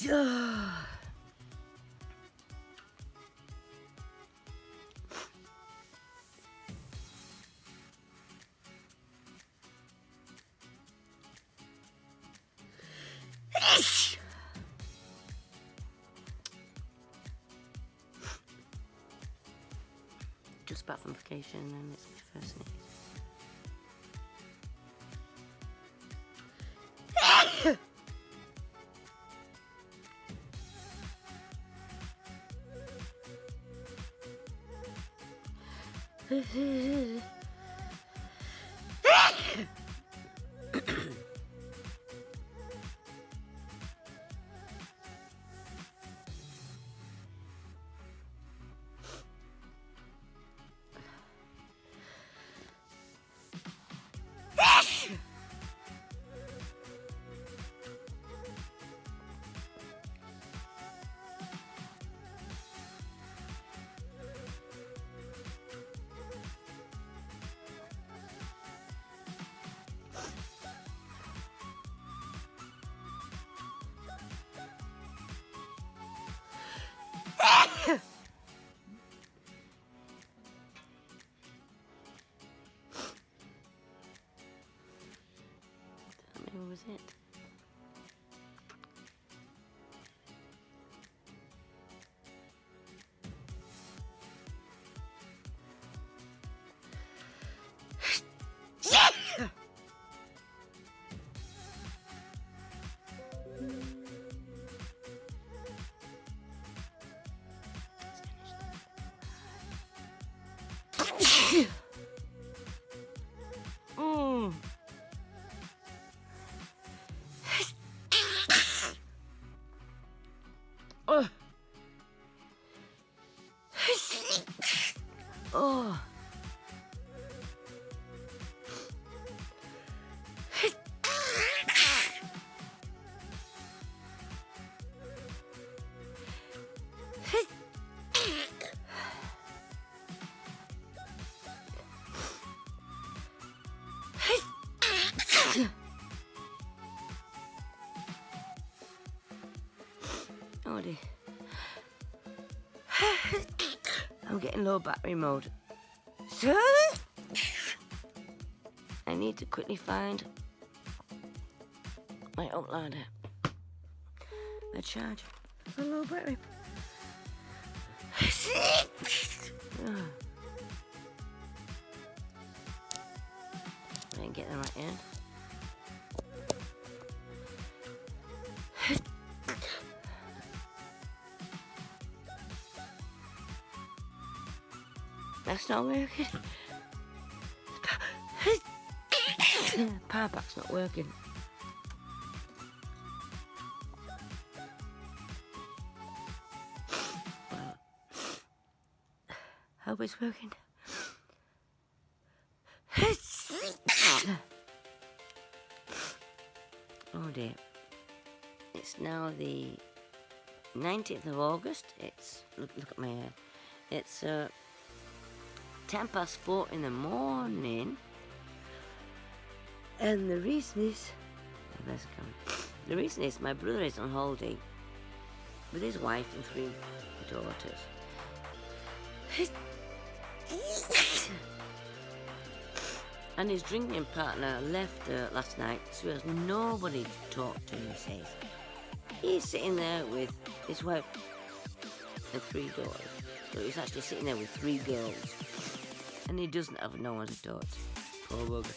Just back from vacation and it's my first sneeze. What was it? Oh. Oh dear. I'm getting low battery mode. So I need to quickly find my outliner. A charge for low battery. Oh. I didn't get the right end. That's not working. Power back's not working. Well, hope it's working. Oh dear. It's now the 19th of August. It's, look at my hair. It's 4:10 in the morning. And the reason is, the reason is my brother is on holiday with his wife and 3 daughters. And his drinking partner left last night, so he has nobody to talk to, he says. He's sitting there with his wife and 3 daughters. So he's actually sitting there with 3 girls. And he doesn't have no one to talk to. Poor bugger.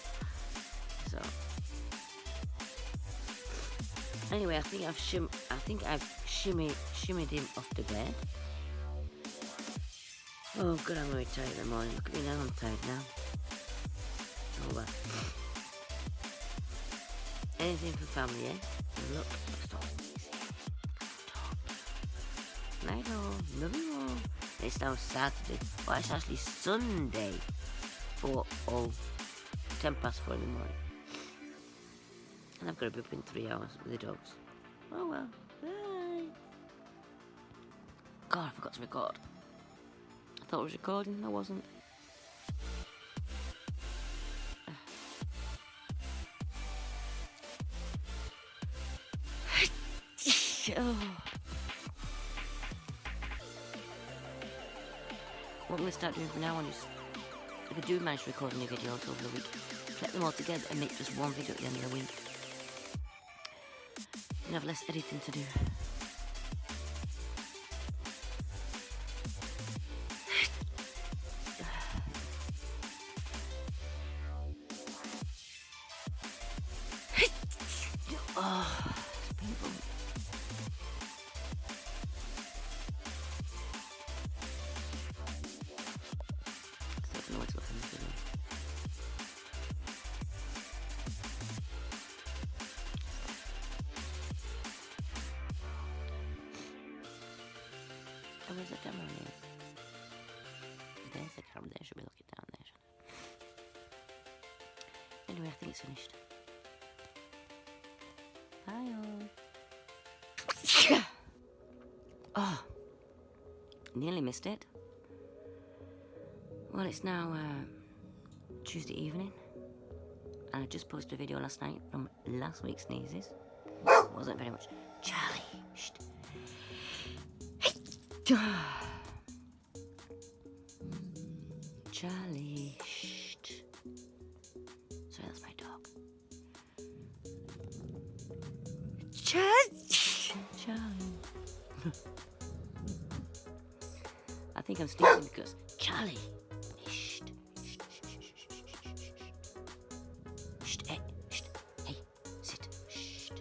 So anyway, I think I've shimmied him off to bed. Oh god, I'm really tired in the morning. Look at me now, I'm tired now. Oh well. Anything for family, eh? And look, stop sneezing. Stop. Night all, love you all. It's now Saturday. Well, it's actually Sunday. 10:04 in the morning. And I've got to be up in 3 hours with the dogs. Oh well. Bye. God, I forgot to record. I thought I was recording, I wasn't. What I'm going to start doing from now on is, if I do manage to record new videos over the week, collect them all together and make just one video at the end of the week. And have less editing to do. Oh, it's painful. I don't know what's looking for me. Oh, where's the camera here? There's the camera there, should be looking down there. Anyway, I think it's finished. Bye all. Oh, nearly missed it. Well, it's now Tuesday evening, and I just posted a video last night from last week's sneezes. Wasn't very much. Charlie, shh. Charlie, shh. Sorry, that's my dog. Charlie. I think I'm sneezing because Charlie. Shh. Shh. Hey, shh. Hey, sit. Shh.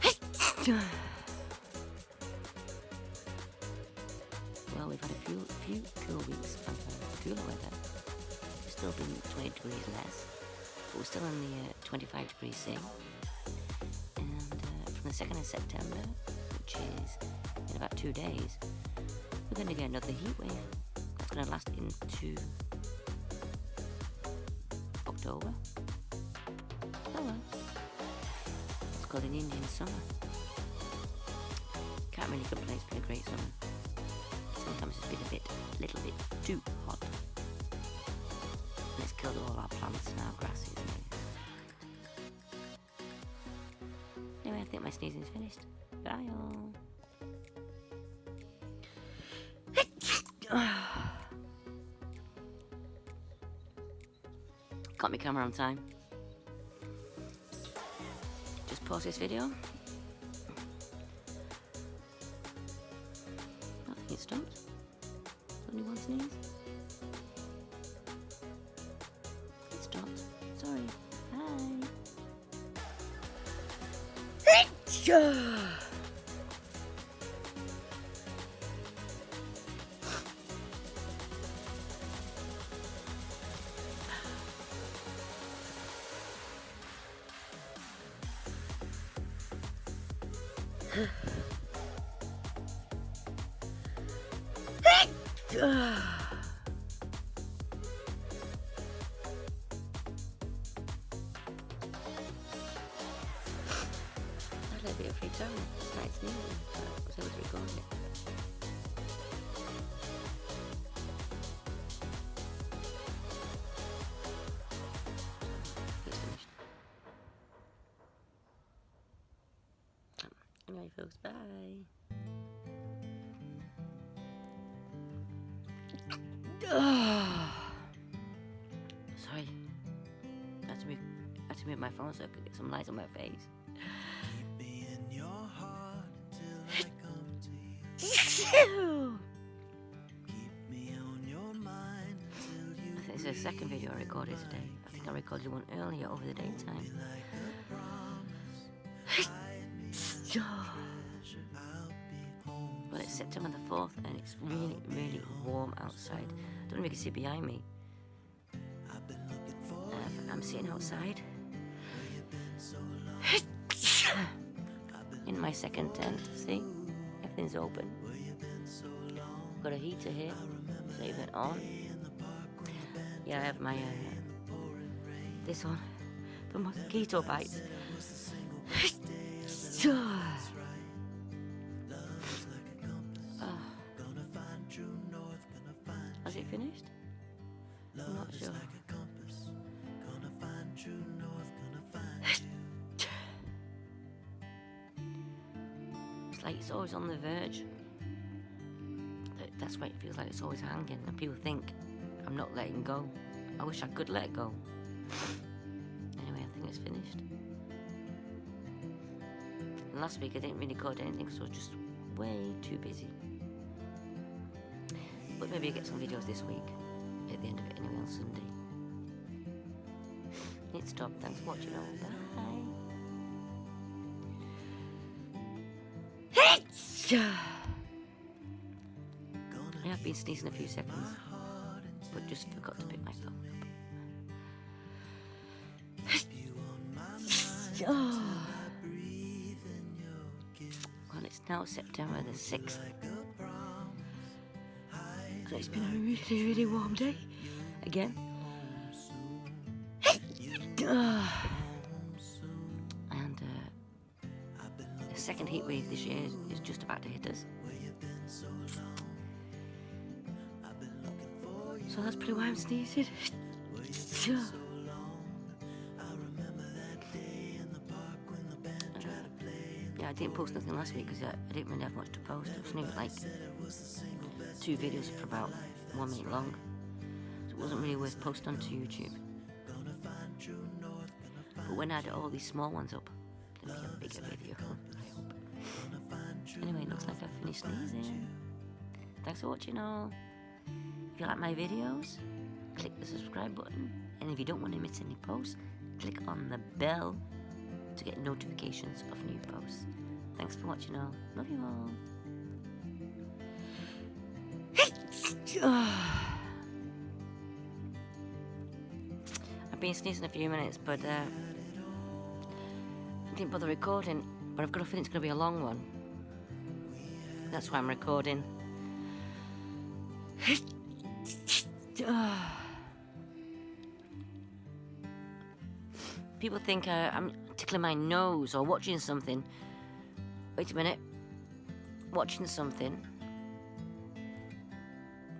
It's okay. Well, we've had a few cool weeks and cooler weather. It's still been 20 degrees less, but we're still in the 25 degrees C. And from the 2nd of September, which is in about 2 days, we're going to get another heat wave. That's going to last into October. Oh well. It's called an Indian summer. Can't really complain, it's been a great summer. Sometimes it's been a little bit too hot. And it's killed all our plants and our grasses and everything. Anyway, I think my sneezing's finished. Bye all. Got my camera on time. Just pause this video. I think it stopped. Only one sneeze. It stopped. Sorry. Bye. I'd like a bit of free time. It's nice sneezing, so I was able to record it. It's finished. Anyway, folks, bye. Sorry. I had to move my phone so I could get some light on my face. Keep me in your heart till I come to you. Keep me on your mind till you. I think this is the second video I recorded today. I think I recorded one earlier over the daytime. Well, it's September the 4th and it's really, really warm outside. I don't know if you can see behind me. I'm sitting outside in my second tent. See, everything's open. Got a heater here, leave it on. Yeah, I have my this one for mosquito bites. Has it finished? I'm not sure. like it's always on the verge. That's why it feels like it's always hanging, and people think I'm not letting go. I wish I could let go. Anyway, I think it's finished. And last week I didn't really record anything because I was just way too busy. But maybe I'll get some videos this week, at the end of it anyway, on Sunday. It stopped. Thanks for watching all. Bye. I have been sneezing a few seconds, but just forgot to pick my phone up. Well, it's now September the 6th. And it's been a really, really warm day. Again. And the second heat wave this year is just about to hit us. So that's probably why I'm sneezing. Yeah, I didn't post nothing last week because I didn't really have much to post. It was only like 2 videos for about 1 minute long. So it wasn't really worth posting onto YouTube. But when I had all these small ones up, there'd be a bigger video, I hope. Anyway, it looks like I've finished sneezing. Thanks for watching all. If you like my videos, click the subscribe button. And if you don't want to miss any posts, click on the bell to get notifications of new posts. Thanks for watching all. Love you all. I've been sneezing a few minutes, but I didn't bother recording. But I've got a feeling it's going to be a long one. That's why I'm recording. People think I'm tickling my nose or watching something. Wait a minute. Watching something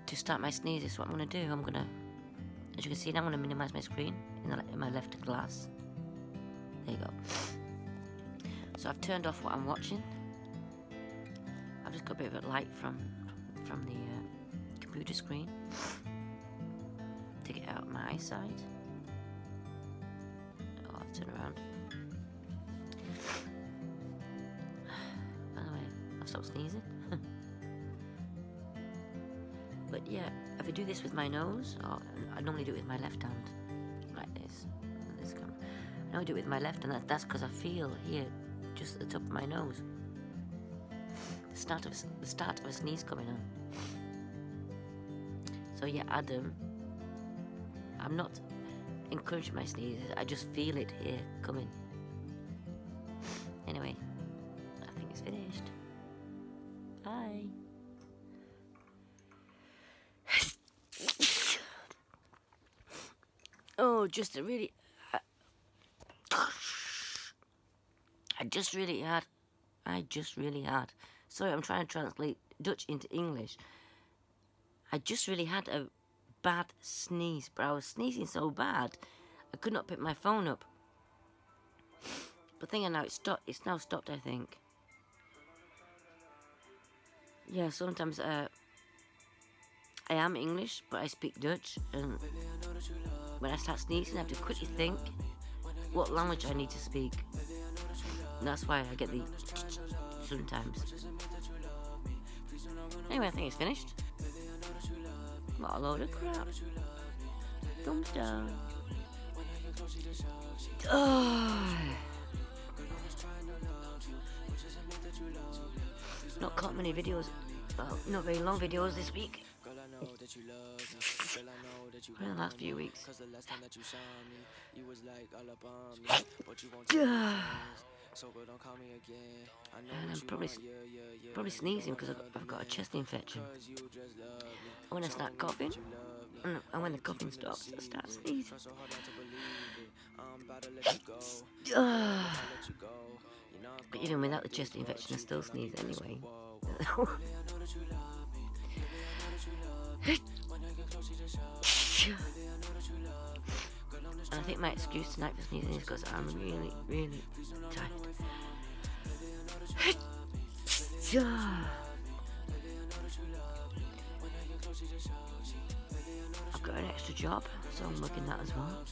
to start my sneeze is what I'm going to do. I'm going to, as you can see now, I'm going to minimize my screen in my left glass. There you go. So I've turned off what I'm watching. I've just got a bit of a light from the computer screen to get out my eyesight. Oh, I'll turn around. By the way, I've stopped sneezing. But yeah, if I do this with my nose, or I normally do it with my left hand, like this. I normally do it with my left, and that's because I feel here, just at the top of my nose, the start of a sneeze coming on. So yeah, Adam, I'm not encouraging my sneezes, I just feel it here coming. Anyway, I think it's finished. Bye. Oh, just a really... I just really had. Sorry, I'm trying to translate Dutch into English. I just really had a bad sneeze, but I was sneezing so bad, I could not pick my phone up. But thinking now, it's now stopped, I think. Yeah, sometimes I am English, but I speak Dutch, and when I start sneezing, I have to quickly think what language I need to speak. And that's why I get the sometimes. Anyway, I think it's finished. What a load of crap. Thumbs down. Not caught many videos, not very long videos this week. In the last few weeks. And I'm probably sneezing because I've got a chest infection. And when I start coughing, and when the coughing stops, I start sneezing. But even without the chest infection, I still sneeze anyway. And I think my excuse tonight for sneezing is because I'm really, really tired. I've got an extra job, so I'm working that as well.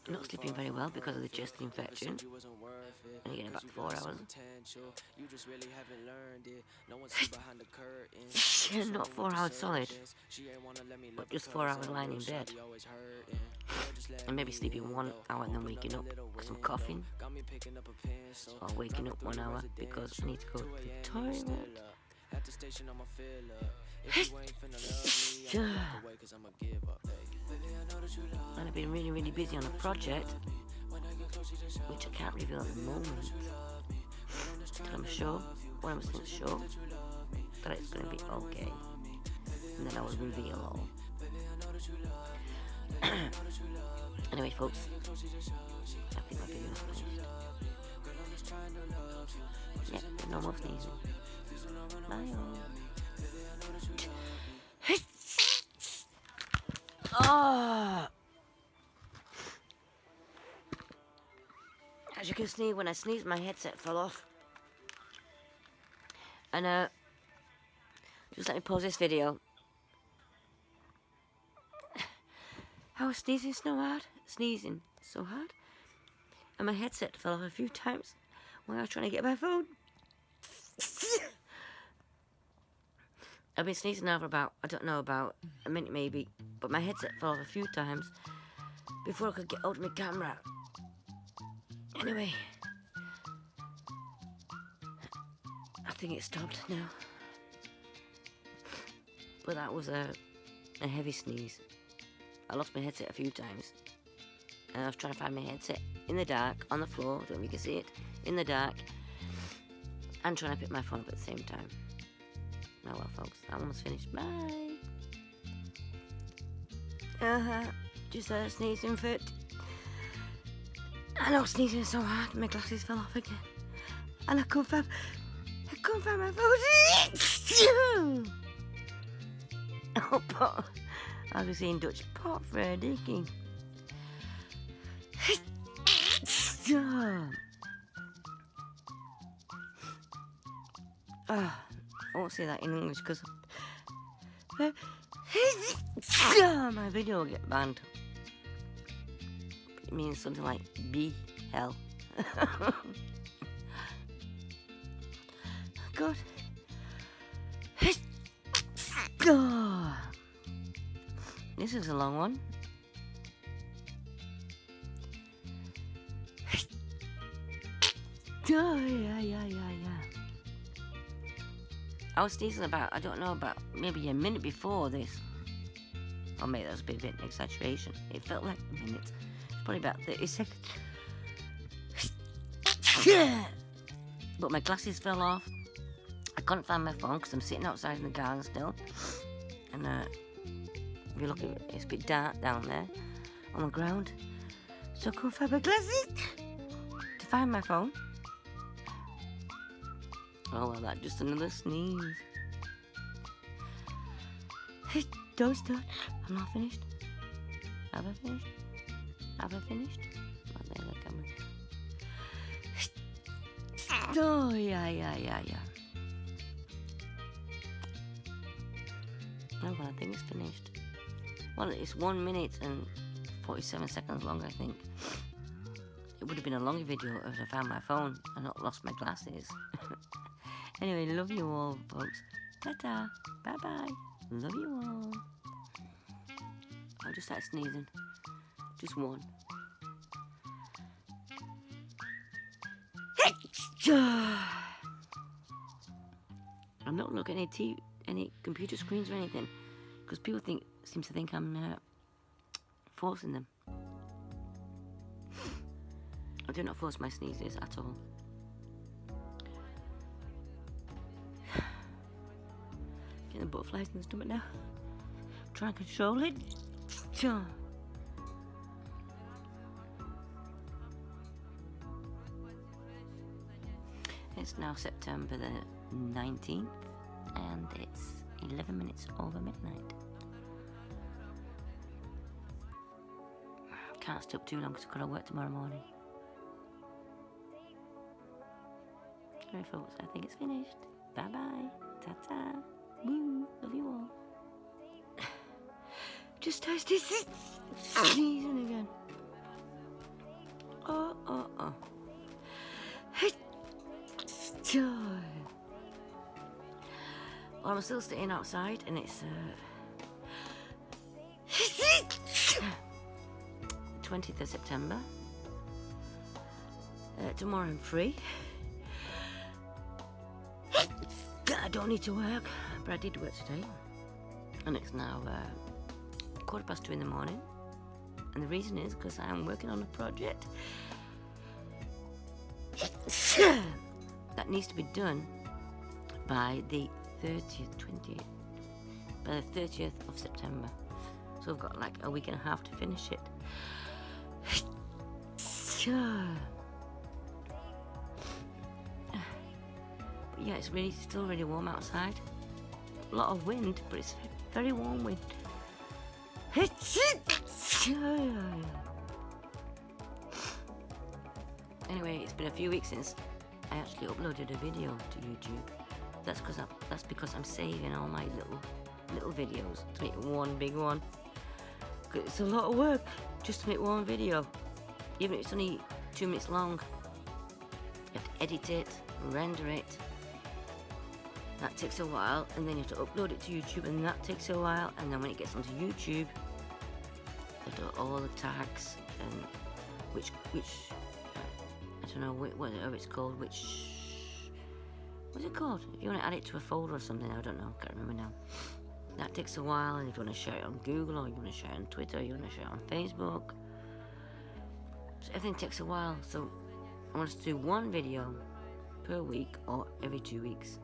I'm not sleeping very well because of the chest infection. And again, about 4 hours. Not 4 hours solid, but just 4 hours lying in bed. And maybe sleeping 1 hour and then waking up because I'm coughing. Or waking up 1 hour because I need to go to the toilet. And I've been really busy on a project which I can't reveal at the moment until I'm sure, when I'm still sure that it's going to be okay, and then I will reveal all. Anyway folks, I think my video is finished. Yeah, no more sneezing. Bye all. As you can see, when I sneezed, my headset fell off. And just let me pause this video. I was sneezing so hard, and my headset fell off a few times when I was trying to get my phone. I've been sneezing now for about, I don't know, about a minute maybe, but my headset fell off a few times before I could get hold of my camera. Anyway, I think it stopped now. But that was a heavy sneeze. I lost my headset a few times. And I was trying to find my headset in the dark, on the floor, I don't know if you can see it, in the dark, and trying to pick my phone up at the same time. Oh well folks, that one was finished. Bye! Just a sneezing fit. I know sneezing so hard, my glasses fell off again. And I couldn't find my phone. Oh, pot. I was saying Dutch pot for a dicking. I won't say that in English because my video will get banned. It means something like be hell. God. This is a long one. Yeah. I was sneezing about, I don't know, about maybe a minute before this. Or maybe that was a bit of an exaggeration. It felt like a minute. It's probably about 30 seconds. But my glasses fell off. I couldn't find my phone because I'm sitting outside in the garden still. And if you look at it, it's a bit dark down there on the ground. So I couldn't find my glasses to find my phone. Oh well, that's just another sneeze. Don't start. I'm not finished. Have I finished? Have I finished? Oh, there the camera. Oh, yeah. Oh, well, I think it's finished. Well, it's 1 minute and 47 seconds long, I think. It would have been a longer video if I found my phone and not lost my glasses. Anyway, love you all, folks. Ta-ta. Bye-bye. Love you all. I'll just start sneezing. Just one. I'm not looking at any computer screens or anything, because people seem to think I'm forcing them. I do not force my sneezes at all. Getting the butterflies in the stomach now. Try and control it. It's now September the 19th and it's 11 minutes over midnight. Can't stay up too long because I've got to work tomorrow morning. Sorry folks, I think it's finished. Bye bye. Ta-ta. Woo. Love you all. Just tasted sneezing again. Oh. Well, I'm still staying outside and it's 20th of September. Tomorrow I'm free. I don't need to work, but I did work today. And it's now 2:15 in the morning. And the reason is because I'm working on a project that needs to be done by the 30th of September. So I've got like a week and a half to finish it. But yeah, it's still really warm outside. A lot of wind, but it's very warm wind. Anyway, it's been a few weeks since I actually uploaded a video to YouTube. That's because I'm saving all my little videos to make one big one. 'Cause it's a lot of work just to make one video, even if it's only 2 minutes long. You have to edit it, render it. That takes a while, and then you have to upload it to YouTube, and that takes a while. And then when it gets onto YouTube, you have to do all the tags and which I don't know whatever it's called. What's it called? If you want to add it to a folder or something, I don't know. Can't remember now. That takes a while, and if you want to share it on Google, or you want to share it on Twitter, or you want to share it on Facebook, so everything takes a while. So I want us to do one video per week or every 2 weeks,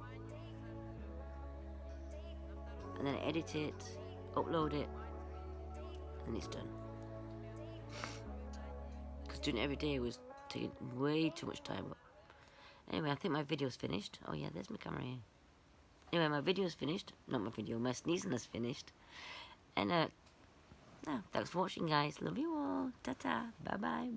and then edit it, upload it, and it's done. Because doing it every day was taking way too much time up. Anyway, I think my video's finished. Oh yeah, there's my camera here. Anyway, my video's finished. Not my video, my sneezing is finished. And thanks for watching, guys. Love you all. Ta-ta. Bye-bye.